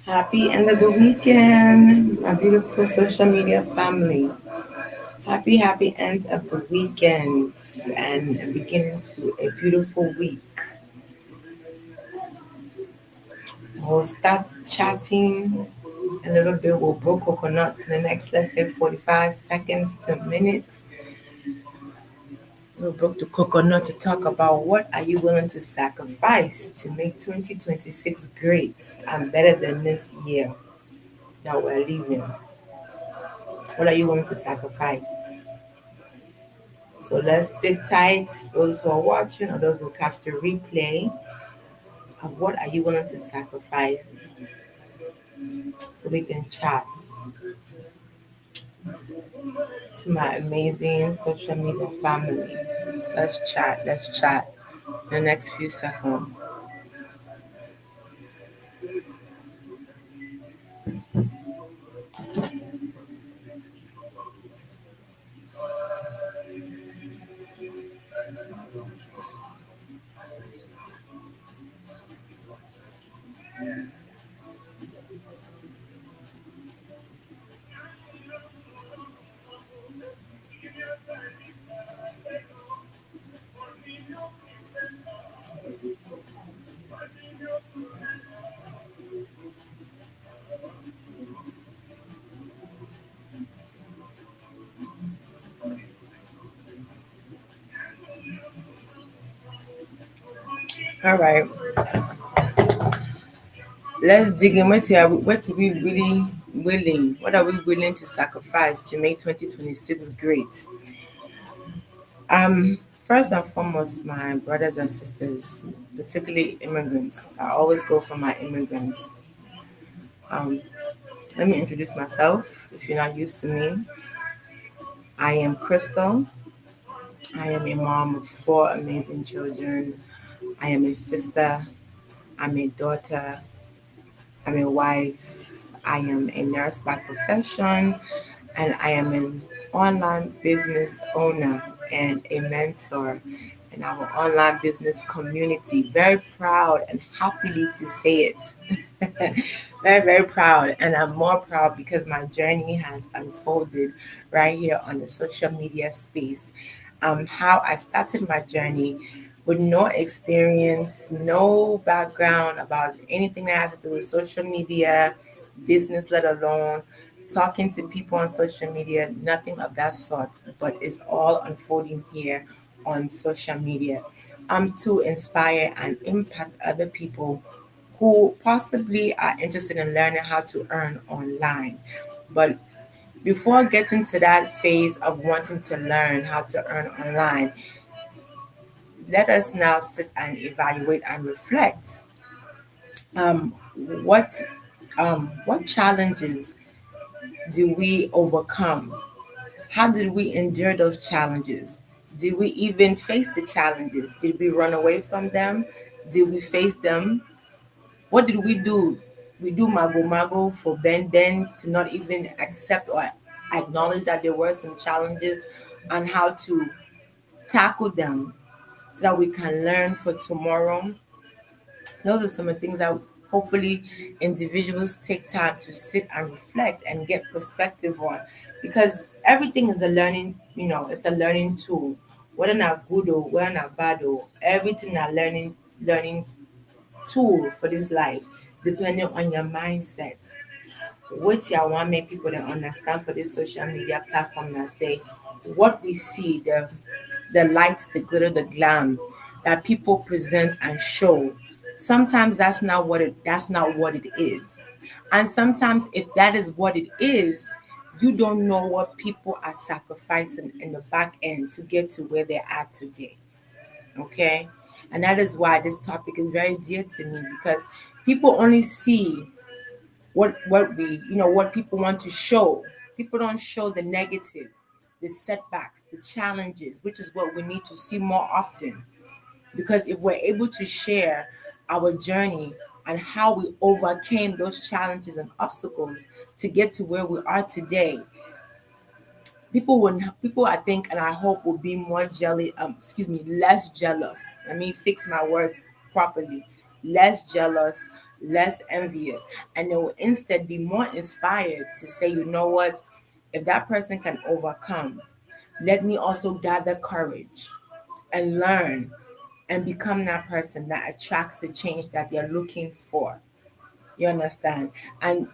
Happy end of the weekend, my beautiful social media family. Happy end of the weekend and beginning to a beautiful week. We'll start chatting a little bit. We'll blow coconut in the next, let's say, 45 seconds to a minute. We broke the coconut to talk about what are you willing to sacrifice to make 2026 great and better than this year that we're living. What are you willing to sacrifice? So let's sit tight, those who are watching or those who catch the replay, of what are you willing to sacrifice so we can chat to my amazing social media family. Let's chat in the next few seconds. All right, let's dig in. What are we really willing? What are we willing to sacrifice to make 2026 great? First and foremost, my brothers and sisters, particularly immigrants. I always go for my immigrants. Um, Let me introduce myself if you're not used to me. I am Crystal. I am a mom of four amazing children. I am a sister. I'm a daughter. I'm a wife. I am a nurse by profession. And I am an online business owner and a mentor in our online business community. Very proud and happily to say it. Very proud. And I'm more proud because my journey has unfolded right here on the social media space. How I started my journey with no experience, no background about anything that has to do with social media, business, let alone talking to people on social media, nothing of that sort, but it's all unfolding here on social media. To inspire and impact other people who possibly are interested in learning how to earn online. But before getting to that phase of wanting to learn how to earn online, let us now sit and evaluate and reflect. Um, what what challenges do we overcome? How did we endure those challenges? Did we even face the challenges? Did we run away from them? Did we face them? What did we do? We do mago for Ben to not even accept or acknowledge that there were some challenges and how to tackle them so that we can learn for tomorrow. Those are some of the things that hopefully individuals take time to sit and reflect and get perspective on, because everything is a learning, it's a learning tool. Whether not good or whether not bad or everything a learning tool for this life, depending on your mindset. What I want make people to understand for this social media platform that say what we see, the lights, the glitter, the glam that people present and show. Sometimes that's not what it is. And sometimes if that is what it is, you don't know what people are sacrificing in the back end to get to where they're at today. Okay? And that is why this topic is very dear to me, because people only see what people want to show. People don't show the negative, the setbacks, the challenges, which is what we need to see more often. Because if we're able to share our journey and how we overcame those challenges and obstacles to get to where we are today, people I think and I hope will be more less jealous. Let me fix my words properly, less jealous, less envious, and they will instead be more inspired to say, you know what, if that person can overcome, let me also gather courage and learn and become that person that attracts the change that they're looking for. You understand? And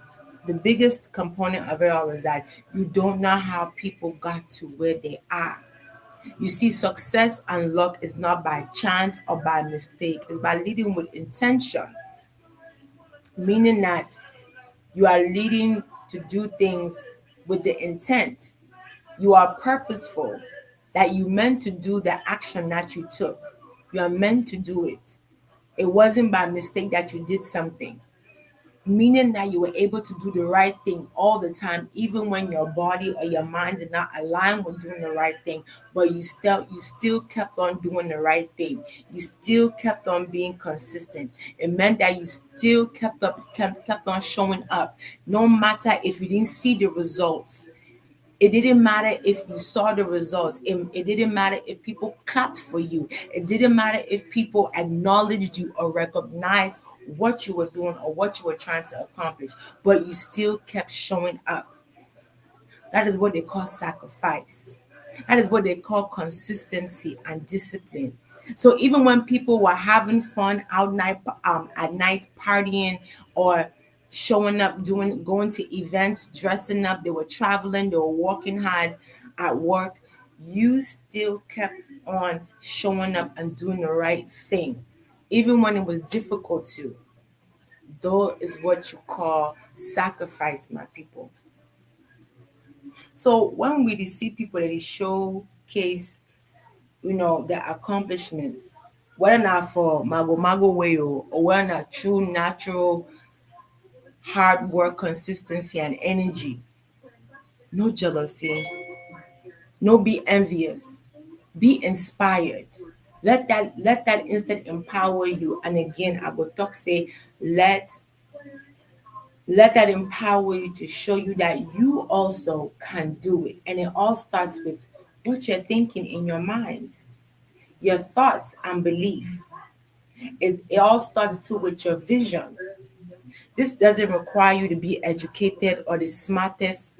the biggest component of it all is that you don't know how people got to where they are. You see, success and luck is not by chance or by mistake, it's by leading with intention, meaning that you are leading to do things with the intent. You are purposeful, that you meant to do the action that you took. You are meant to do it. It wasn't by mistake that you did something, meaning that you were able to do the right thing all the time, even when your body or your mind did not align with doing the right thing. But you still kept on doing the right thing. You still kept on being consistent. It meant that you still kept on showing up, no matter if you didn't see the results. It didn't matter if you saw the results. It didn't matter if people clapped for you. It didn't matter if people acknowledged you or recognized what you were doing or what you were trying to accomplish, but you still kept showing up. That is what they call sacrifice. That is what they call consistency and discipline. So even when people were having fun out night at night partying or showing up, doing going to events, dressing up, they were traveling, they were working hard at work, you still kept on showing up and doing the right thing, even when it was difficult to. Though is what you call sacrifice, my people. So when we see people that they showcase, their accomplishments, whether not for mago mago way or whether not true natural hard work, consistency, and energy, no jealousy, no be envious, be inspired. Let that instant empower you. And again, I will talk say, let that empower you to show you that you also can do it. And it all starts with what you're thinking in your mind, your thoughts and belief. It all starts too with your vision. This doesn't require you to be educated or the smartest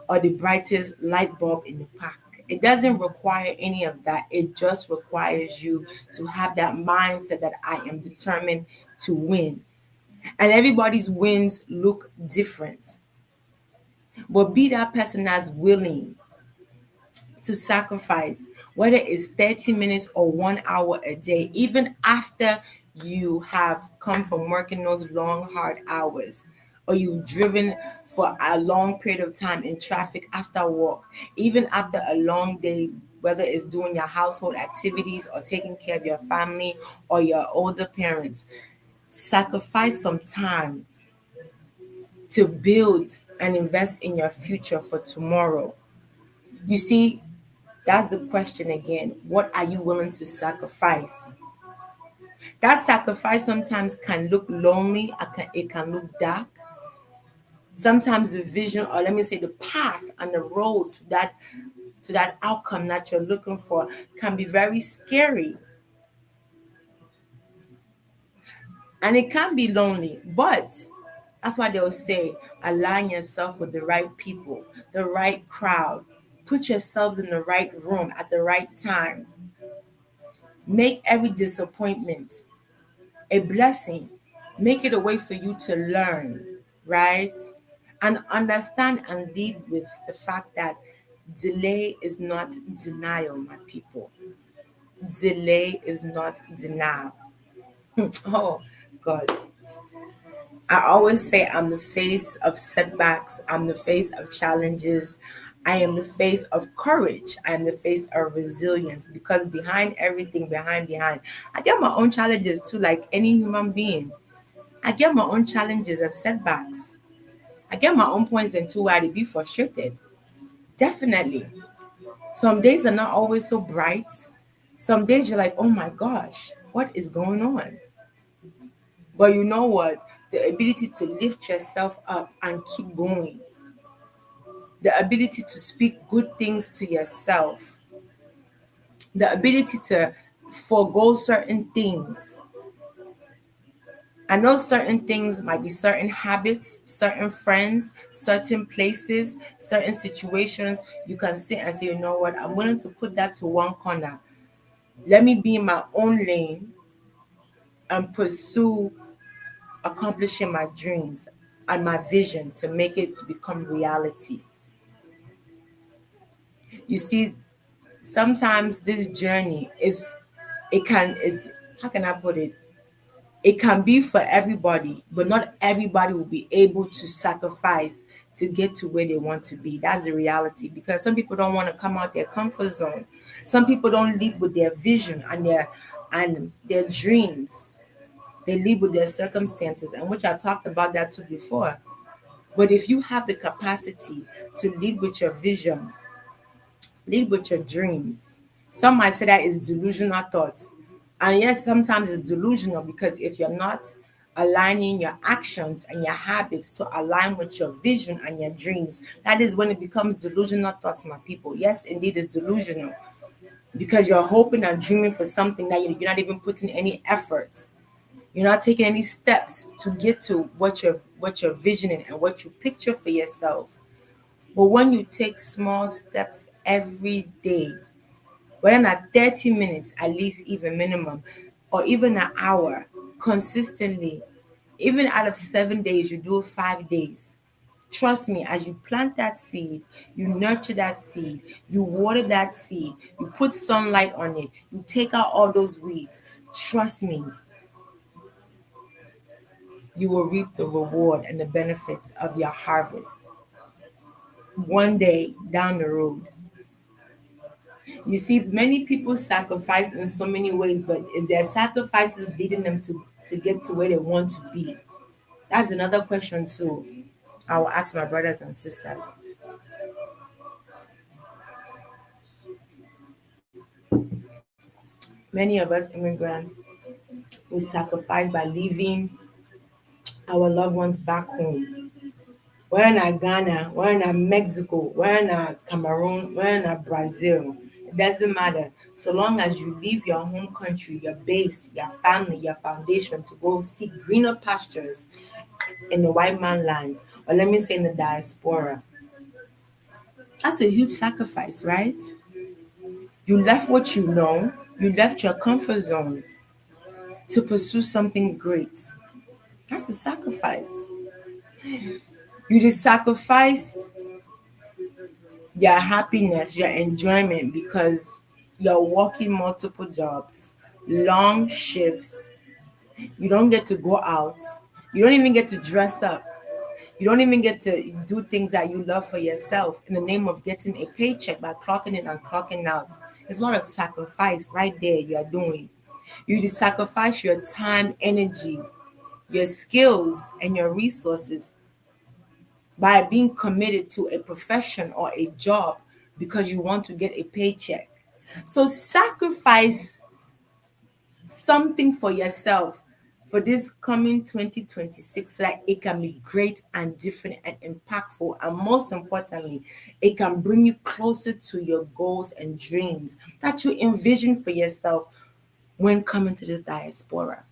or the brightest light bulb in the pack. It doesn't require any of that. It just requires you to have that mindset that I am determined to win. And everybody's wins look different. But be that person that's willing to sacrifice, whether it's 30 minutes or 1 hour a day, even after you have come from working those long, hard hours, or you've driven for a long period of time in traffic after work, even after a long day, whether it's doing your household activities or taking care of your family or your older parents, sacrifice some time to build and invest in your future for tomorrow. You see, that's the question again. What are you willing to sacrifice? That sacrifice sometimes can look lonely, it can look dark. Sometimes the vision, or let me say the path and the road to that outcome that you're looking for can be very scary. And it can be lonely, but that's why they'll say align yourself with the right people, the right crowd. Put yourselves in the right room at the right time. Make every disappointment a blessing. Make it a way for you to learn, right? And understand and lead with the fact that delay is not denial, my people. Delay is not denial. Oh, God. I always say I'm the face of setbacks, I'm the face of challenges, I am the face of courage, I am the face of resilience because behind everything, behind, I get my own challenges too, like any human being. I get my own challenges and setbacks. I get my own points and too where I be frustrated. Definitely. Some days are not always so bright. Some days you're like, oh my gosh, what is going on? But you know what? The ability to lift yourself up and keep going, the ability to speak good things to yourself, the ability to forego certain things, I know certain things might be certain habits, certain friends, certain places, certain situations. You can sit and say, you know what, I'm willing to put that to one corner. Let me be in my own lane and pursue accomplishing my dreams and my vision to make it to become reality. You see, sometimes this journey is, it's, how can I put it? It can be for everybody, but not everybody will be able to sacrifice to get to where they want to be. That's the reality, because some people don't want to come out their comfort zone. Some people don't live with their vision and their dreams. They live with their circumstances, and which I've talked about that too before. But if you have the capacity to lead with your vision, lead with your dreams. Some might say that is delusional thoughts. And yes, sometimes it's delusional because if you're not aligning your actions and your habits to align with your vision and your dreams, that is when it becomes delusional thoughts, my people. Yes, indeed, it's delusional because you're hoping and dreaming for something that you're not even putting any effort. You're not taking any steps to get to what you're visioning and what you picture for yourself. But when you take small steps every day, whether not 30 minutes at least, even minimum, or even an hour consistently, even out of 7 days, you do it 5 days. Trust me, as you plant that seed, you nurture that seed, you water that seed, you put sunlight on it, you take out all those weeds. Trust me, you will reap the reward and the benefits of your harvest one day down the road. You see, many people sacrifice in so many ways, but is their sacrifices leading them to get to where they want to be? That's another question too. I will ask my brothers and sisters. Many of us immigrants, we sacrifice by leaving our loved ones back home. We're in Ghana, we're in Mexico, we're in Cameroon, we're in Brazil. It doesn't matter. So long as you leave your home country, your base, your family, your foundation to go seek greener pastures in the white man land, or let me say in the diaspora. That's a huge sacrifice, right? You left what you know, you left your comfort zone to pursue something great. That's a sacrifice. You did sacrifice your happiness, your enjoyment because you're working multiple jobs, long shifts. You don't get to go out. You don't even get to dress up. You don't even get to do things that you love for yourself in the name of getting a paycheck by clocking in and clocking out. It's a lot of sacrifice right there you are doing. You sacrifice your time, energy, your skills, and your resources by being committed to a profession or a job because you want to get a paycheck. So sacrifice something for yourself for this coming 2026 so that it can be great and different and impactful, and most importantly it can bring you closer to your goals and dreams that you envision for yourself when coming to this diaspora.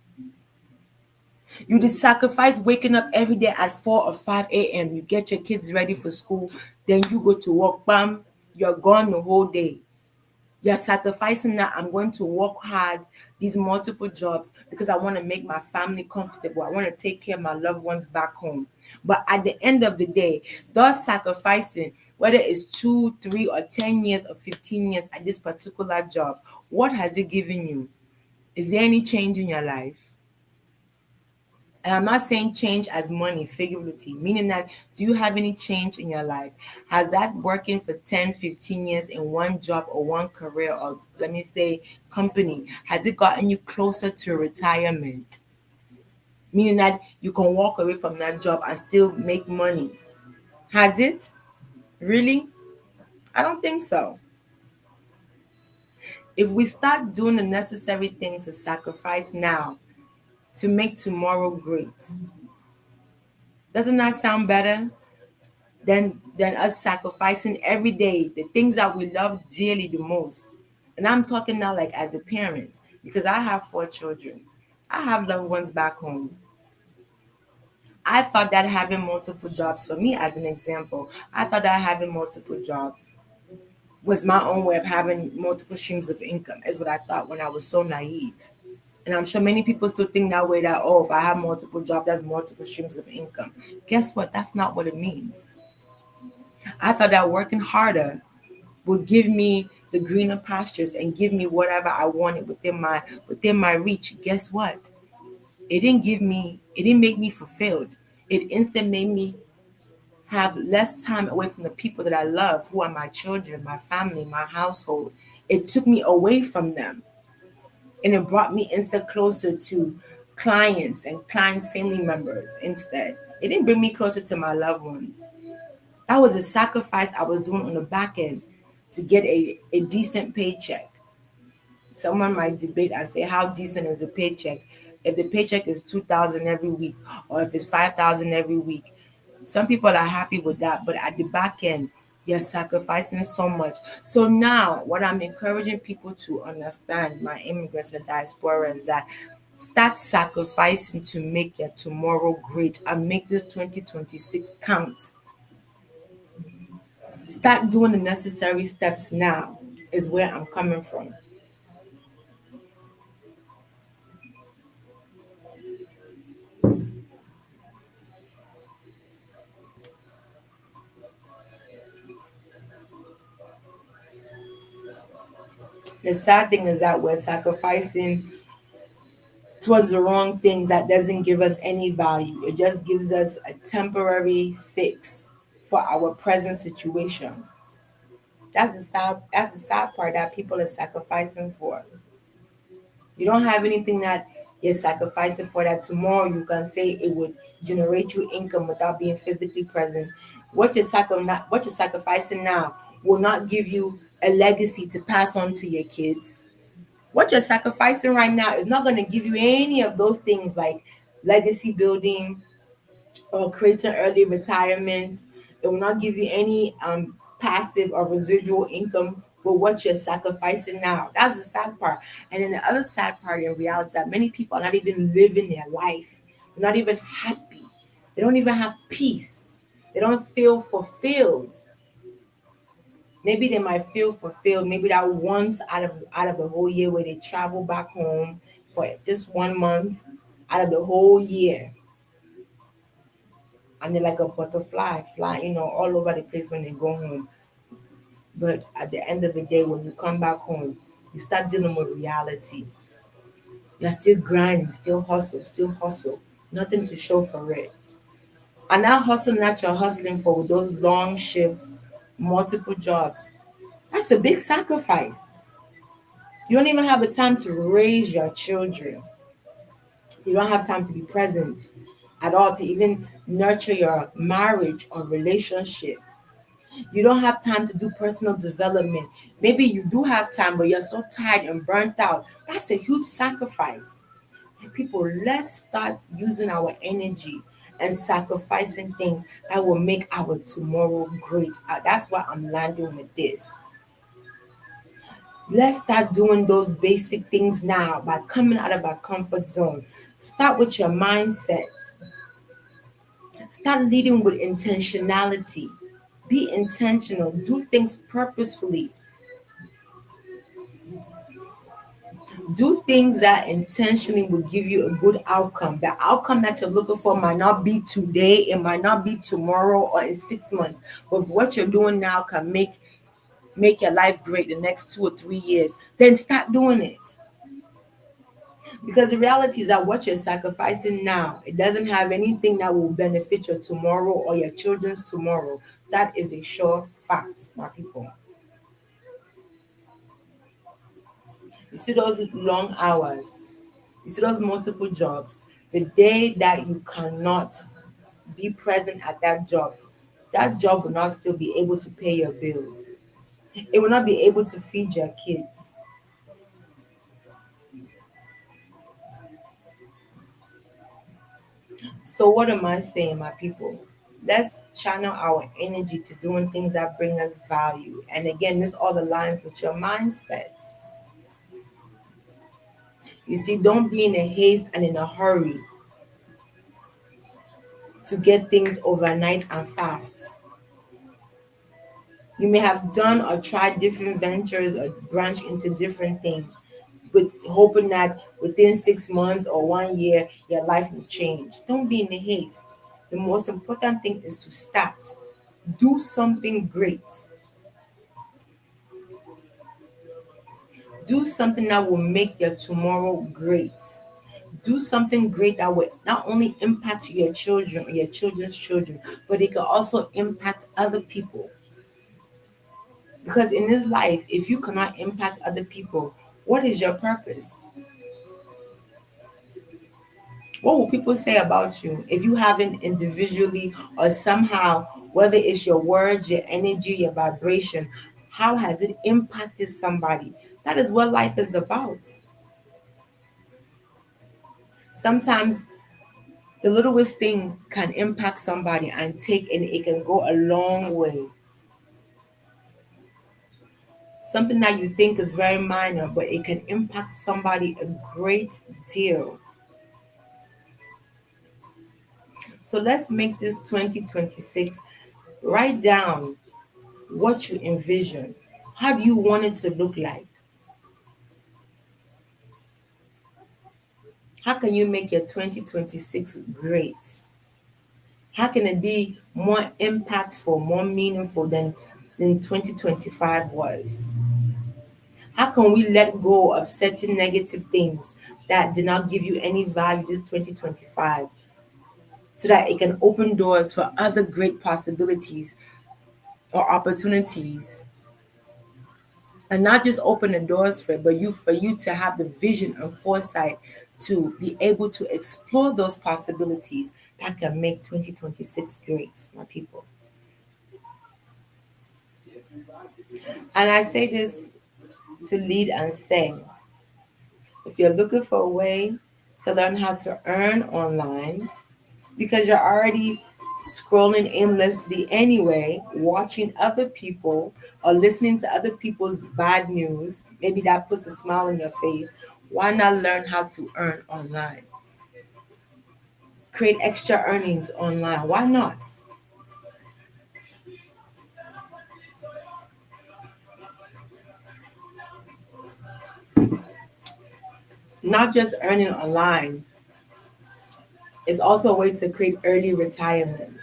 You just sacrifice waking up every day at 4 or 5 a.m. You get your kids ready for school, then you go to work, bam, you're gone the whole day. You're sacrificing that I'm going to work hard, these multiple jobs, because I want to make my family comfortable. I want to take care of my loved ones back home. But at the end of the day, thus sacrificing, whether it's 2, 3, or 10 years or 15 years at this particular job, what has it given you? Is there any change in your life? And I'm not saying change as money, figuratively, meaning that do you have any change in your life? Has that working for 10, 15 years in one job or one career or let me say company, has it gotten you closer to retirement? Meaning that you can walk away from that job and still make money. Has it? Really? I don't think so. If we start doing the necessary things to sacrifice now to make tomorrow great, doesn't that sound better? Than us sacrificing every day the things that we love dearly the most. And I'm talking now like as a parent, because I have 4 children. I have loved ones back home. I thought that having multiple jobs, for me as an example, I thought that having multiple jobs was my own way of having multiple streams of income, is what I thought when I was so naive. And I'm sure many people still think that way, that, oh, if I have multiple jobs, that's multiple streams of income. Guess what? That's not what it means. I thought that working harder would give me the greener pastures and give me whatever I wanted within my reach. Guess what? It didn't make me fulfilled. It instead made me have less time away from the people that I love, who are my children, my family, my household. It took me away from them, and it brought me instead closer to clients and clients' family members instead. It didn't bring me closer to my loved ones. That was a sacrifice I was doing on the back end to get a decent paycheck. Someone might debate and say, how decent is a paycheck? If the paycheck is 2,000 every week, or if it's 5,000 every week, some people are happy with that, but at the back end, you're sacrificing so much. So now, what I'm encouraging people to understand, my immigrants in the diaspora, is that start sacrificing to make your tomorrow great and make this 2026 count. Start doing the necessary steps now, is where I'm coming from. The sad thing is that we're sacrificing towards the wrong things that doesn't give us any value. It just gives us a temporary fix for our present situation. That's the sad part that people are sacrificing for. You don't have anything that you're sacrificing for that tomorrow you can say it would generate you income without being physically present. What you're sacrificing now will not give you a legacy to pass on to your kids. What you're sacrificing right now is not going to give you any of those things like legacy building or creating early retirement. It will not give you any passive or residual income with what you're sacrificing now. That's the sad part. And then the other sad part in reality is that many people are not even living their life. They're not even happy. They don't even have peace. They don't feel fulfilled. Maybe they might feel fulfilled. Maybe that once out of the whole year where they travel back home for just 1 month out of the whole year, and they're like a butterfly flying, all over the place when they go home. But at the end of the day, when you come back home, you start dealing with reality. You're still grinding, still hustle, nothing to show for it. And that hustle that you're hustling for with those long shifts, multiple jobs, that's a big sacrifice. You don't even have the time to raise your children. You don't have time to be present at all to even nurture your marriage or relationship. You don't have time to do personal development. Maybe you do have time, but you're so tired and burnt out. That's a huge sacrifice. And people, let's start using our energy and sacrificing things that will make our tomorrow great. That's why I'm landing with this. Let's start doing those basic things now by coming out of our comfort zone. Start with your mindset. Start leading with intentionality. Be intentional. Do things purposefully. Do things that intentionally will give you a good outcome. The outcome that you're looking for might not be today, it might not be tomorrow or in 6 months. But if what you're doing now can make your life great the next 2 or 3 years, then start doing it. Because the reality is that what you're sacrificing now, it doesn't have anything that will benefit your tomorrow or your children's tomorrow. That is a sure fact, my people. You see those long hours, you see those multiple jobs. The day that you cannot be present at that job will not still be able to pay your bills. It will not be able to feed your kids. So, what am I saying, my people? Let's channel our energy to doing things that bring us value. And again, this all aligns with your mindset. You see, don't be in a haste and in a hurry to get things overnight and fast. You may have done or tried different ventures or branched into different things, with hoping that within 6 months or 1 year your life will change. Don't be in a haste. The most important thing is to start. Do something great. Do something that will make your tomorrow great. Do something great that will not only impact your children or your children's children, but it can also impact other people. Because in this life, if you cannot impact other people, what is your purpose? What will people say about you if you haven't individually or somehow, whether it's your words, your energy, your vibration, how has it impacted somebody? That is what life is about. Sometimes the littlest thing can impact somebody and it can go a long way. Something that you think is very minor, but it can impact somebody a great deal. So let's make this 2026. Write down what you envision. How do you want it to look like? How can you make your 2026 great? How can it be more impactful, more meaningful than 2025 was? How can we let go of certain negative things that did not give you any value this 2025 so that it can open doors for other great possibilities or opportunities, and not just open the doors for it, but for you to have the vision and foresight to be able to explore those possibilities that can make 2026 great, my people. And I say this to lead and say, if you're looking for a way to learn how to earn online, because you're already scrolling aimlessly anyway, watching other people or listening to other people's bad news, maybe that puts a smile on your face. Why not learn how to earn online? Create extra earnings online. Why not? Not just earning online, it's also a way to create early retirement.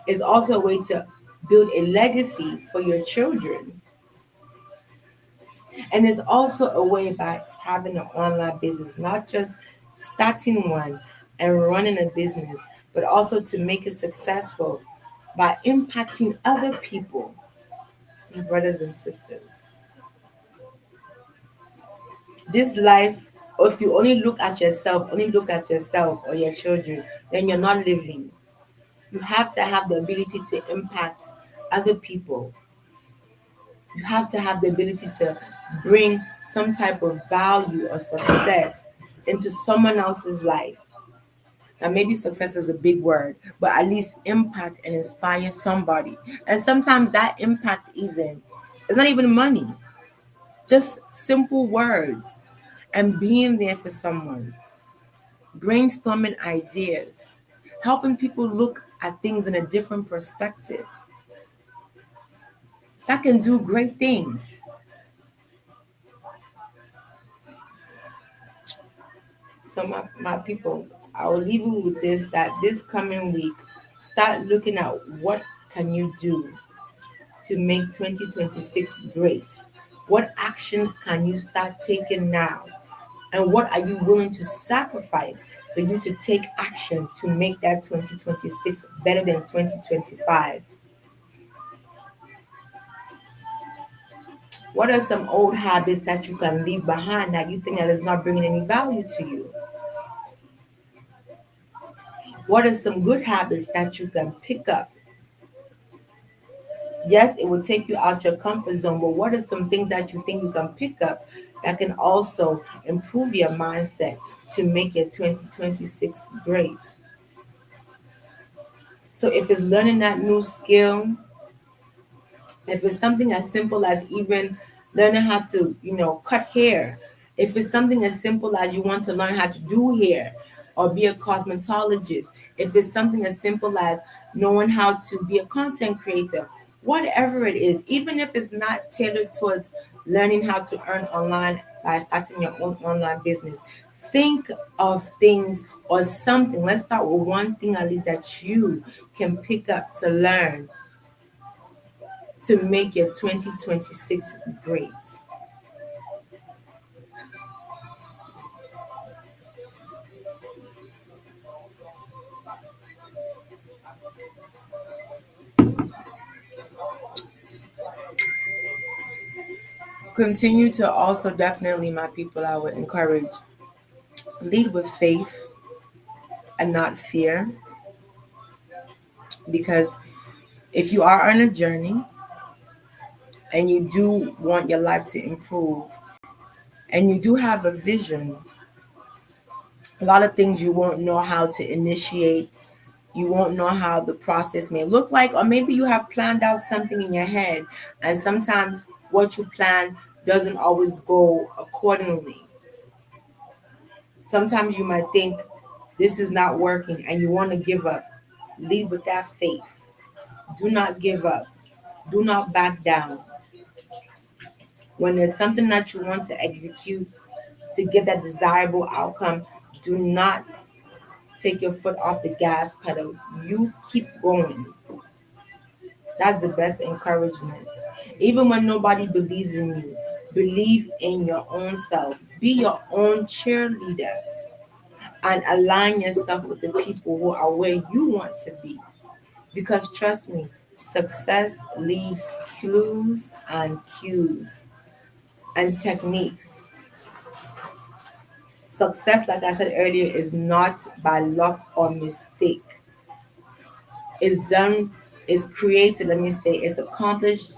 It's also a way to build a legacy for your children. And it's also a way by having an online business, not just starting one and running a business, but also to make it successful by impacting other people, my brothers and sisters. This life, or if you only look at yourself or your children, then you're not living. You have to have the ability to impact other people. You have to have the ability to bring some type of value or success into someone else's life. Now, maybe success is a big word, but at least impact and inspire somebody. And sometimes that impact even it's not even money, just simple words and being there for someone, brainstorming ideas, helping people look at things in a different perspective. That can do great things. So my people, I will leave you with this that this coming week, start looking at what can you do to make 2026 great. What actions can you start taking now? And what are you willing to sacrifice for you to take action to make that 2026 better than 2025? What are some old habits that you can leave behind that you think that is not bringing any value to you? What are some good habits that you can pick up? Yes, it will take you out your comfort zone, but what are some things that you think you can pick up that can also improve your mindset to make your 2026 great? So if it's learning that new skill, if it's something as simple as even learning how to, cut hair, if it's something as simple as you want to learn how to do hair, or be a cosmetologist, if it's something as simple as knowing how to be a content creator, whatever it is, even if it's not tailored towards learning how to earn online by starting your own online business, think of things or something. Let's start with one thing at least that you can pick up to learn to make your 2026 great. Continue to also, definitely, my people, I would encourage, lead with faith and not fear, because if you are on a journey and you do want your life to improve and you do have a vision, a lot of things you won't know how to initiate. You won't know how the process may look like, or maybe you have planned out something in your head, and sometimes what you plan doesn't always go accordingly. Sometimes you might think this is not working and you want to give up. Lead with that faith. Do not give up. Do not back down. When there's something that you want to execute to get that desirable outcome, do not take your foot off the gas pedal. You keep going. That's the best encouragement. Even when nobody believes in you, believe in your own self. Be your own cheerleader and align yourself with the people who are where you want to be. Because trust me, success leaves clues and cues and techniques. Success, like I said earlier, is not by luck or mistake. It's done, it's created, let me say, it's accomplished,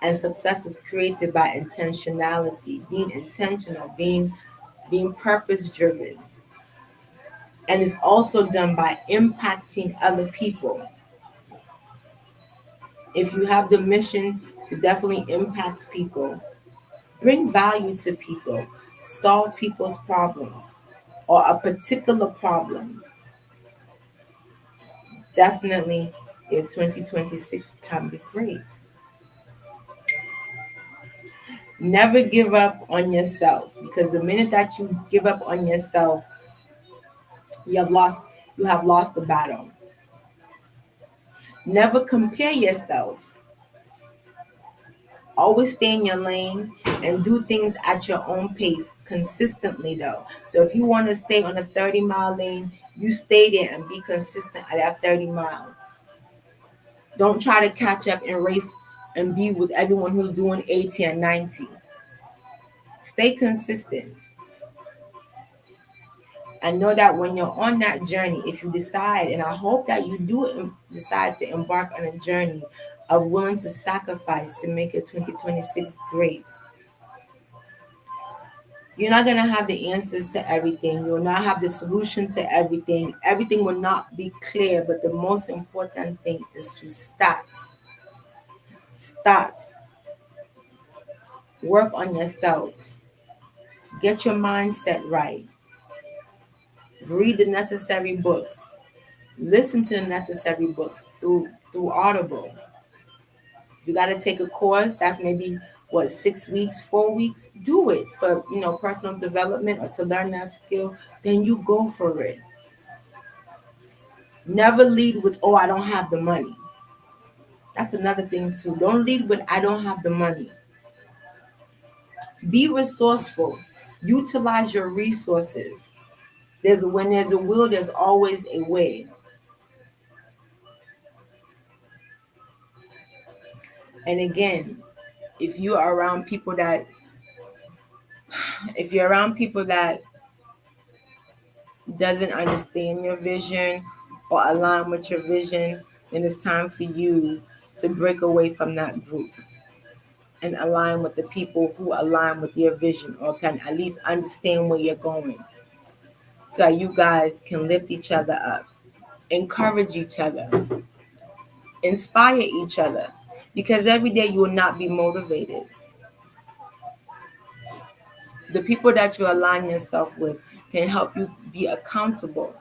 and success is created by intentionality, being intentional, being purpose driven. And it's also done by impacting other people. If you have the mission to definitely impact people, bring value to people, solve people's problems or a particular problem, definitely your 2026 can be great. Never give up on yourself, because the minute that you give up on yourself, you have lost you have lost the battle. Never compare yourself. Always stay in your lane and do things at your own pace consistently though. So if you want to stay on a 30-mile lane, you stay there and be consistent at that 30 miles. Don't try to catch up and race and be with everyone who's doing 80 and 90. Stay consistent. And know that when you're on that journey, if you decide, and I hope that you do decide to embark on a journey of willing to sacrifice to make it 2026 great, you're not going to have the answers to everything. You will not have the solution to everything. Everything will not be clear, but the most important thing is to start. Start. Work on yourself. Get your mindset right. Read the necessary books. Listen to the necessary books through Audible. You got to take a course. That's maybe what, 6 weeks, 4 weeks. Do it for personal development or to learn that skill. Then you go for it. Never lead with, oh, I don't have the money. That's another thing too. Don't lead with, I don't have the money. Be resourceful. Utilize your resources. When there's a will, there's always a way. And again, if you are around people that if you're around people that doesn't understand your vision or align with your vision, then it's time for you to break away from that group and align with the people who align with your vision or can at least understand where you're going, so you guys can lift each other up, encourage each other, inspire each other, because every day you will not be motivated. The people that you align yourself with, can help you be accountable.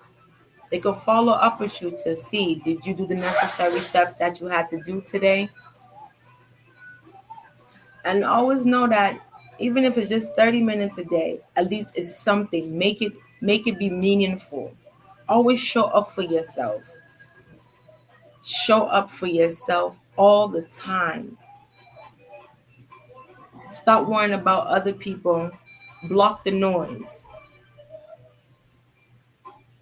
They can follow up with you to see, did you do the necessary steps that you had to do today? And always know that even if it's just 30 minutes a day, at least it's something. Make it be meaningful. Always show up for yourself. Show up for yourself all the time. Stop worrying about other people. Block the noise.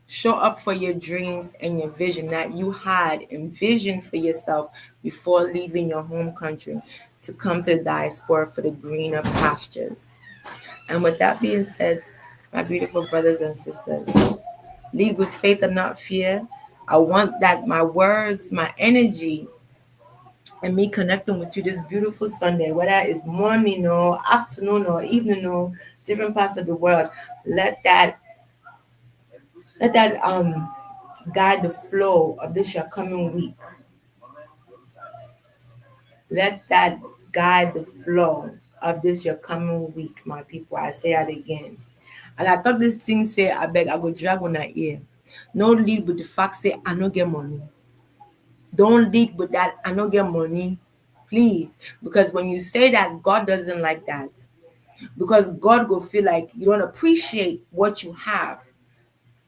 Show up for your dreams and your vision that you had envisioned for yourself before leaving your home country to come to the diaspora for the greener pastures. And with that being said, my beautiful brothers and sisters, lead with faith and not fear. I want that my words, my energy, and me connecting with you this beautiful Sunday, whether it's morning or afternoon or evening or different parts of the world, let that guide the flow of this your coming week. Let that guide the flow of this your coming week, my people. I say that again. And I thought this thing say, I beg, I go drag on that ear. No lead with the fact say, I no get money. Don't lead with that, I no get money. Please. Because when you say that, God doesn't like that. Because God will feel like you don't appreciate what you have.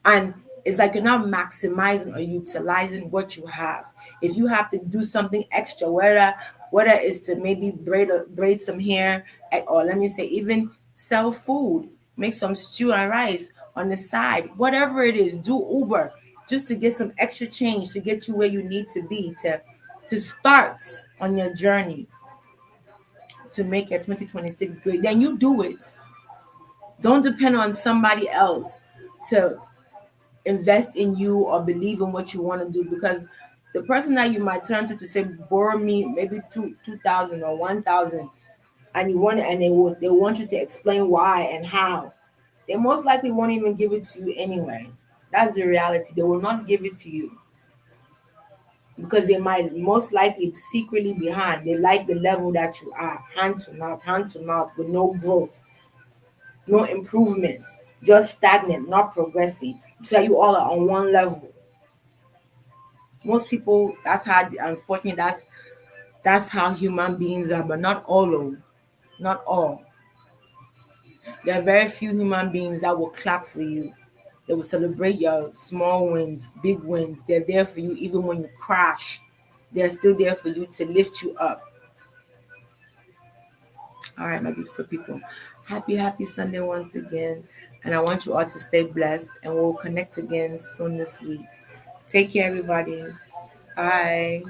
And it's like you're not maximizing or utilizing what you have. If you have to do something extra, whether it's to maybe braid some hair, or let me say even sell food, make some stew and rice on the side, whatever it is, do Uber just to get some extra change to get you where you need to be to start on your journey to make your 2026 great. Then you do it. Don't depend on somebody else to invest in you or believe in what you want to do, because the person that you might turn to say borrow me maybe 2,000 or 1,000, and you want it, and they want you to explain why and how, they most likely won't even give it to you anyway. That's the reality. They will not give it to you because they might most likely secretly behind, they like the level that you are, hand to mouth, with no growth, no improvement, just stagnant, not progressing, so you all are on one level. Most people, that's how, unfortunately, that's how human beings are, but not all of them. Not all. There are very few human beings that will clap for you. They will celebrate your small wins, big wins. They're there for you even when you crash. They're still there for you to lift you up. All right, my beautiful people. Happy Sunday once again. And I want you all to stay blessed, and we'll connect again soon this week. Take care, everybody. Bye.